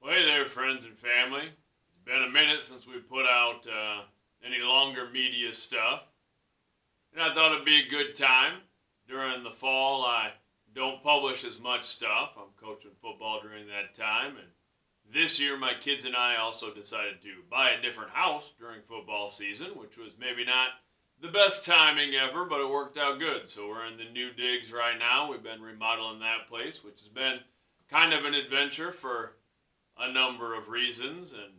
Well, hey there, friends and family. It's been a minute since we put out any longer media stuff, and I thought it'd be a good time. During the fall, I don't publish as much stuff. I'm coaching football during that time, and this year my kids and I also decided to buy a different house during football season, which was maybe not the best timing ever, but it worked out good. So we're in the new digs right now. We've been remodeling that place, which has been kind of an adventure for a number of reasons, and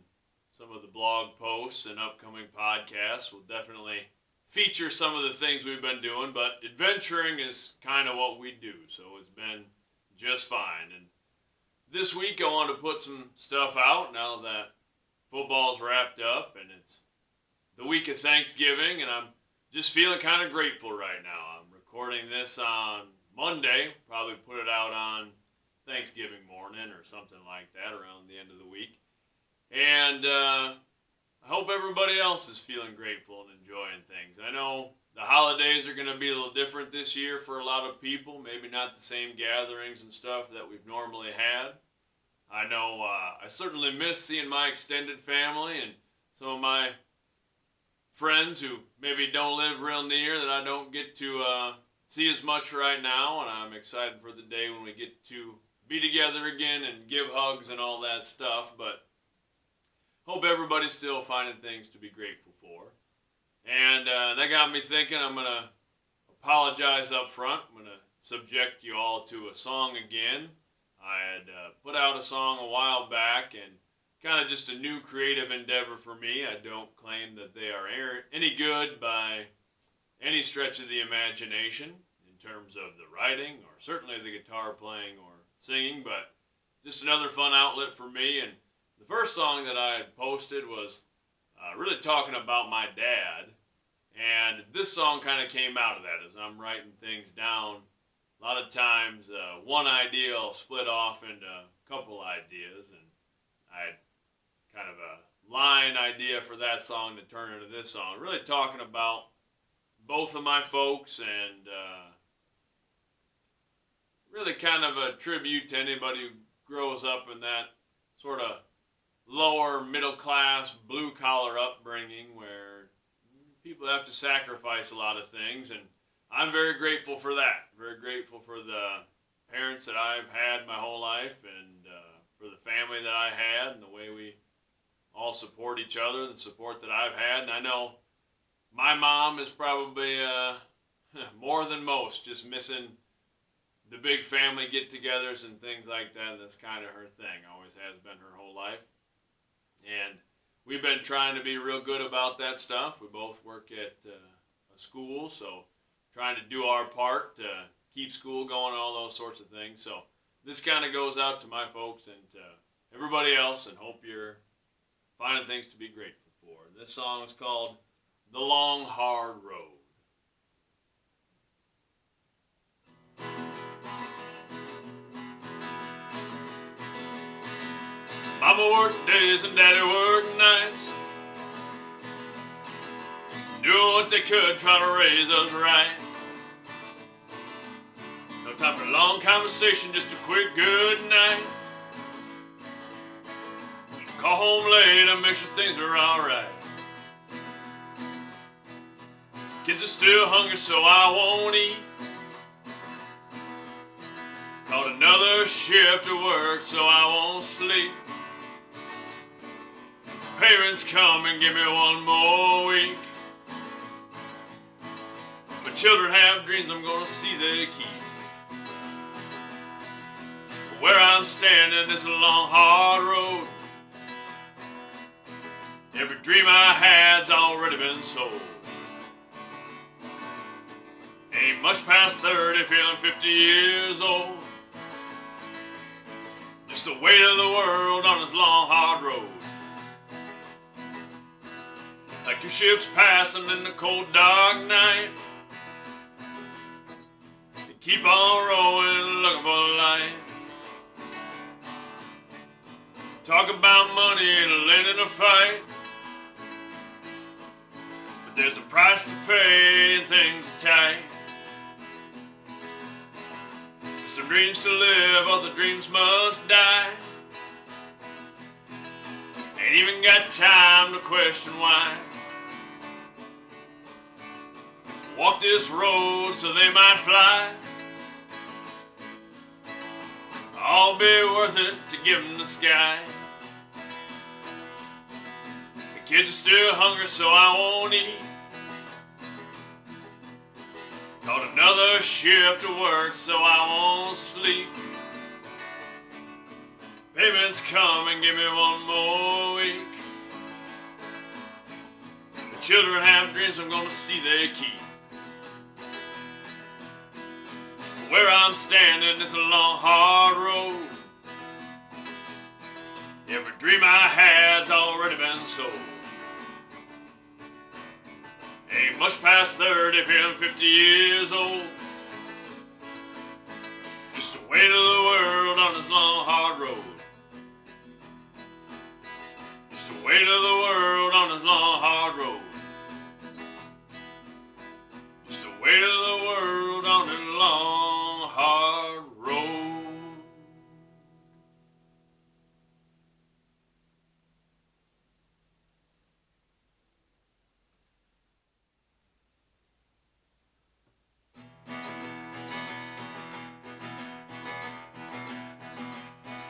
some of the blog posts and upcoming podcasts will definitely feature some of the things we've been doing, but adventuring is kind of what we do, so it's been just fine. And this week I want to put some stuff out now that football's wrapped up and it's the week of Thanksgiving, and I'm just feeling kind of grateful right now. I'm recording this on Monday, probably put it out on Thanksgiving morning or something like that around the end of the week. And I hope everybody else is feeling grateful and enjoying things. I know the holidays are going to be a little different this year for a lot of people. Maybe not the same gatherings and stuff that we've normally had. I know I certainly miss seeing my extended family and some of my friends who maybe don't live real near that I don't get to see as much right now. And I'm excited for the day when we get to be together again and give hugs and all that stuff, but hope everybody's still finding things to be grateful for. And that got me thinking I'm going to apologize up front. I'm going to subject you all to a song again. I had put out a song a while back, and kind of just a new creative endeavor for me. I don't claim that they are any good by any stretch of the imagination in terms of the writing or certainly the guitar playing or singing, but just another fun outlet for me. And the first song that I had posted was really talking about my dad, and this song kind of came out of that as I'm writing things down. A lot of times one idea will split off into a couple ideas, and I had kind of a line idea for that song to turn into this song, really talking about both of my folks and really kind of a tribute to anybody who grows up in that sort of lower middle class blue collar upbringing where people have to sacrifice a lot of things, and I'm very grateful for that. Very grateful for the parents that I've had my whole life, and for the family that I had and the way we all support each other and the support that I've had. And I know my mom is probably more than most just missing the big family get-togethers and things like that. That's kind of her thing. Always has been her whole life. And we've been trying to be real good about that stuff. We both work at a school, so trying to do our part to keep school going, all those sorts of things. So this kind of goes out to my folks and to everybody else, and hope you're finding things to be grateful for. This song is called The Long Hard Road. Mama worked days and Daddy worked nights, doing what they could, trying to raise us right. No time for a long conversation, just a quick good night. Call home late and make sure things are alright. Kids are still hungry, so I won't eat. Called another shift at work, so I won't sleep. Parents come and give me one more week. But children have dreams I'm gonna see they keep. Where I'm standing is a long, hard road. Every dream I had's already been sold. Ain't much past 30, feeling 50 years old. Just the weight of the world on this long, hard road. Like two ships passing in the cold, dark night. They keep on rowing, looking for the light. Talk about money and lending a fight. But there's a price to pay and things are tight. For some dreams to live, other dreams must die. Ain't even got time to question why. Walk this road so they might fly. I'll be worth it to give them the sky. The kids are still hungry, so I won't eat. Got another shift to work, so I won't sleep. Payments come and give me one more week. The children have dreams I'm gonna see they keep. Where I'm standing is a long, hard road. Every dream I had's already been sold. Ain't much past 30, feeling 50 years old. Just the weight of the world on this long, hard road. Just the weight of the world on this long, hard road. Just the weight of the world on this long, hard road.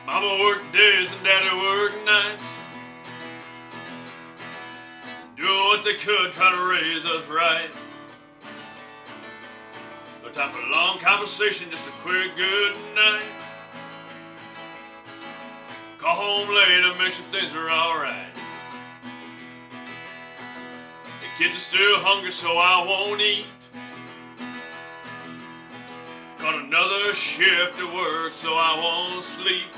Mama worked days and Daddy worked nights, doing what they could, trying to raise us right. No time for long conversation, just a quick good night. Call home later, make sure things are alright. The kids are still hungry, so I won't eat. Got another shift to work, so I won't sleep.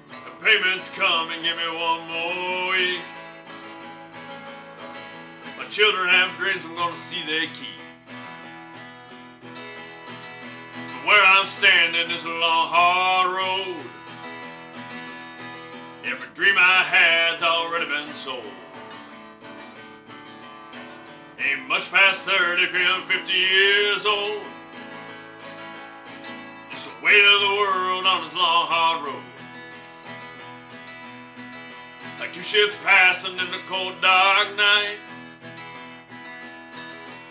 The payments come and give me one more week. My children have dreams I'm gonna see they keep. But where I'm standing is a long, hard road. Every dream I had's already been sold. Ain't much past 30, feeling 50 years old. Just the weight of the world on this long, hard road. Like two ships passing in the cold, dark night.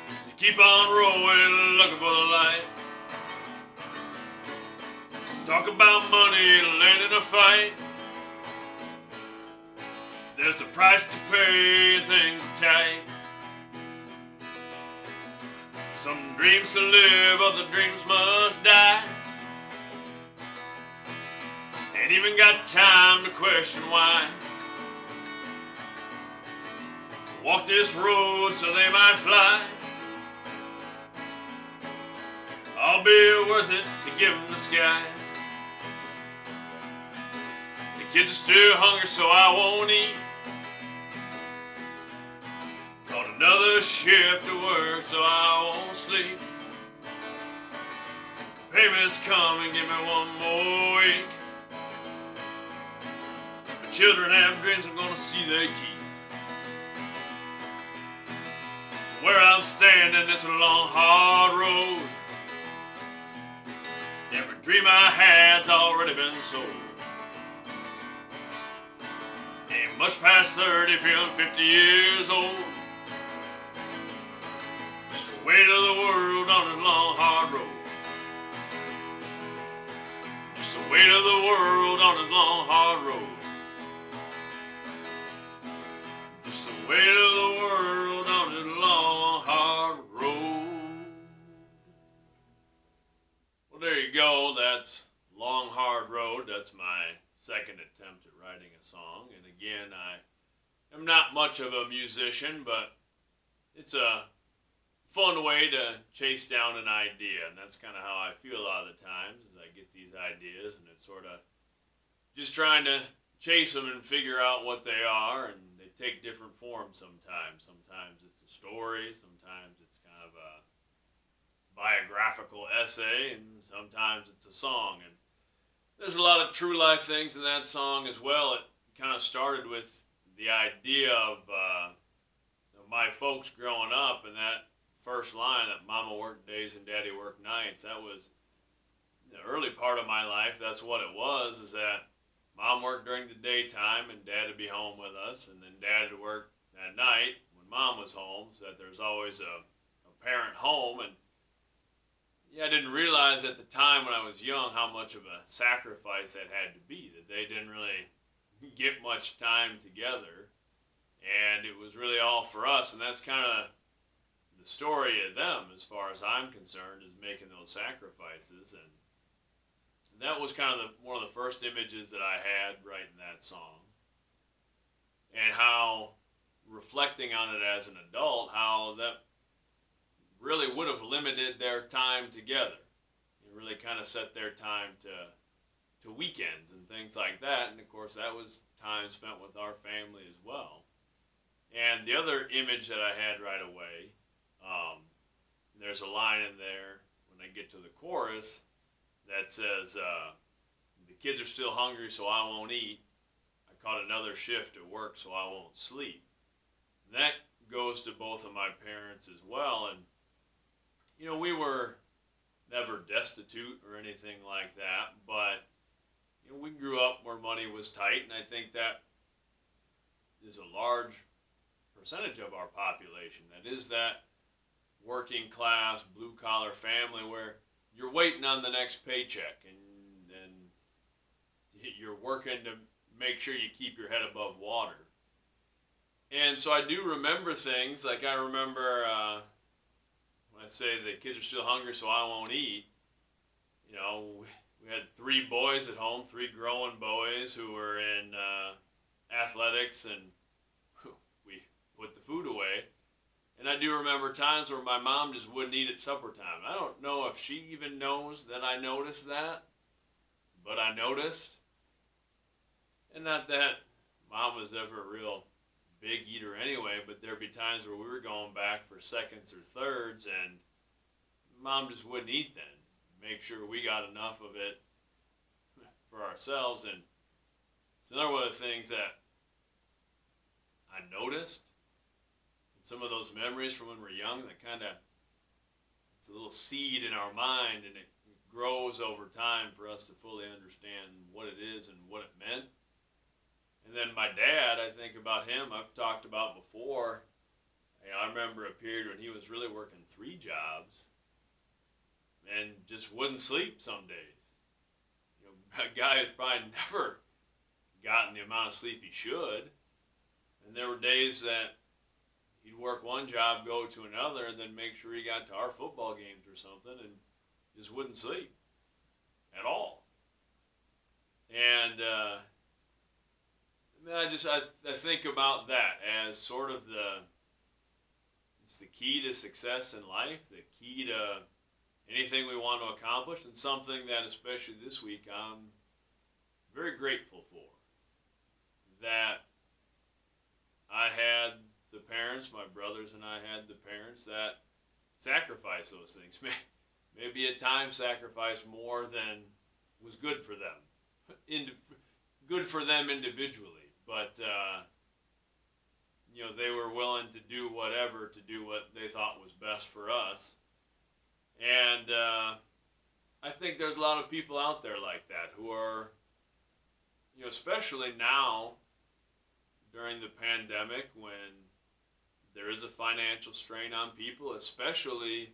You keep on rolling, looking for the light. Talk about money, land in a fight. There's a price to pay and things are tight. Some dreams to live, other dreams must die. Ain't even got time to question why. Walk this road so they might fly. I'll be worth it to give them the sky. The kids are still hungry, so I won't eat. Got another shift to work, so I won't sleep. Payments come and give me one more week. My children have dreams I'm gonna see they keep. Where I'm standing is a long, hard road. Every dream I had's already been sold. Ain't much past 30, feeling 50 years old. Just the weight of the world on this long, hard road. Just the weight of the world on this long, hard road. Just the weight of the world on this long, hard road. Well, there you go. That's Long, Hard Road. That's my second attempt at writing a song. And again, I am not much of a musician, but it's a fun way to chase down an idea. And that's kind of how I feel a lot of the times, is I get these ideas and it's sort of just trying to chase them and figure out what they are, and they take different forms sometimes. Sometimes it's a story, sometimes it's kind of a biographical essay, and sometimes it's a song. And there's a lot of true life things in that song as well. It kind of started with the idea of my folks growing up, and that first line, that Mama worked days and Daddy worked nights, that was the early part of my life. That's what it was, is that Mom worked during the daytime and Dad would be home with us, and then Dad would work at night when Mom was home, so that there's always a parent home. And yeah, I didn't realize at the time when I was young how much of a sacrifice that had to be, that they didn't really get much time together, and it was really all for us. And that's kind of the story of them, as far as I'm concerned, is making those sacrifices. And that was kind of one of the first images that I had writing that song. And how, reflecting on it as an adult, how that really would have limited their time together. It really kind of set their time to weekends and things like that. And of course, that was time spent with our family as well. And the other image that I had right away, there's a line in there when I get to the chorus that says, the kids are still hungry, so I won't eat. I caught another shift at work, so I won't sleep. And that goes to both of my parents as well. And, you know, we were never destitute or anything like that, but, you know, we grew up where money was tight, and I think that is a large percentage of our population. That is that working class, blue collar family where you're waiting on the next paycheck, and you're working to make sure you keep your head above water. And so I do remember things, like I remember when I say the kids are still hungry so I won't eat, you know, we had 3 boys at home, 3 growing boys who were in athletics, and we put the food away. And I do remember times where my mom just wouldn't eat at supper time. I don't know if she even knows that I noticed that, but I noticed. And not that Mom was ever a real big eater anyway, but there'd be times where we were going back for seconds or thirds, and Mom just wouldn't eat then. Make sure we got enough of it for ourselves. And it's another one of the things that I noticed. Some of those memories from when we're young, that kind of, it's a little seed in our mind, and it grows over time for us to fully understand what it is and what it meant. And then my dad, I think about him, I've talked about before. I remember a period when he was really working 3 jobs and just wouldn't sleep some days. You know, a guy who's probably never gotten the amount of sleep he should. And there were days that he'd work one job, go to another, and then make sure he got to our football games or something, and just wouldn't sleep at all. And I think about that as sort of it's the key to success in life, the key to anything we want to accomplish, and something that especially this week I'm very grateful for. That I had the parents, my brothers and I had the parents that sacrificed those things. Maybe at times sacrificed more than was good for them. Good for them individually. But, you know, they were willing to do whatever to do what they thought was best for us. And I think there's a lot of people out there like that who are, you know, especially now during the pandemic when there is a financial strain on people, especially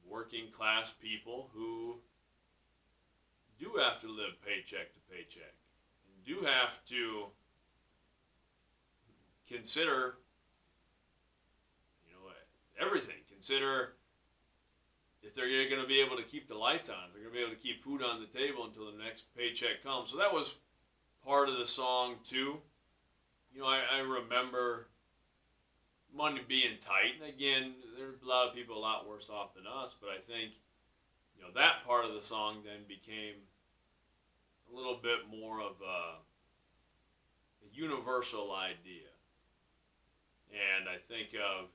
working class people who do have to live paycheck to paycheck and do have to consider, you know, everything. Consider if they're going to be able to keep the lights on, if they're going to be able to keep food on the table until the next paycheck comes. So that was part of the song too. You know, I remember money being tight, and again, there's a lot of people a lot worse off than us, but I think, you know, that part of the song then became a little bit more of a universal idea. And I think of,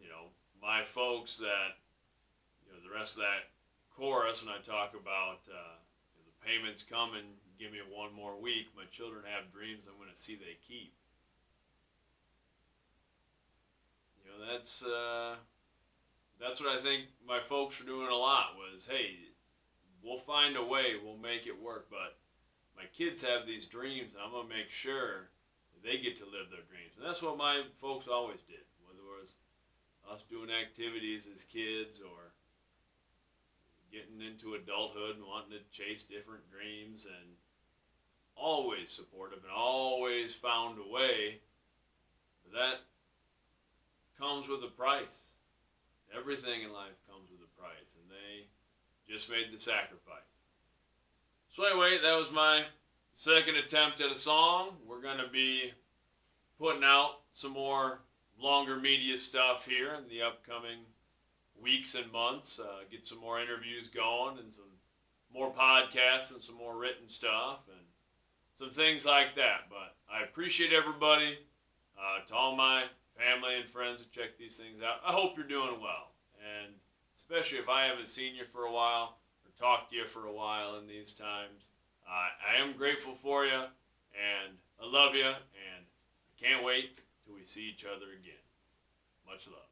you know, my folks that, you know, the rest of that chorus when I talk about the payments coming, give me one more week, my children have dreams I'm going to see they keep. You know, that's what I think my folks were doing a lot was, hey, we'll find a way. We'll make it work. But my kids have these dreams, and I'm going to make sure that they get to live their dreams. And that's what my folks always did, whether it was us doing activities as kids or getting into adulthood and wanting to chase different dreams, and always supportive and always found a way. But that comes with a price. Everything in life comes with a price, and they just made the sacrifice. So anyway, that was my second attempt at a song. We're going to be putting out some more longer media stuff here in the upcoming weeks and months. Get some more interviews going and some more podcasts and some more written stuff and some things like that. But I appreciate everybody. To all my family and friends who check these things out, I hope you're doing well. And especially if I haven't seen you for a while or talked to you for a while in these times, I am grateful for you, and I love you, and I can't wait till we see each other again. Much love.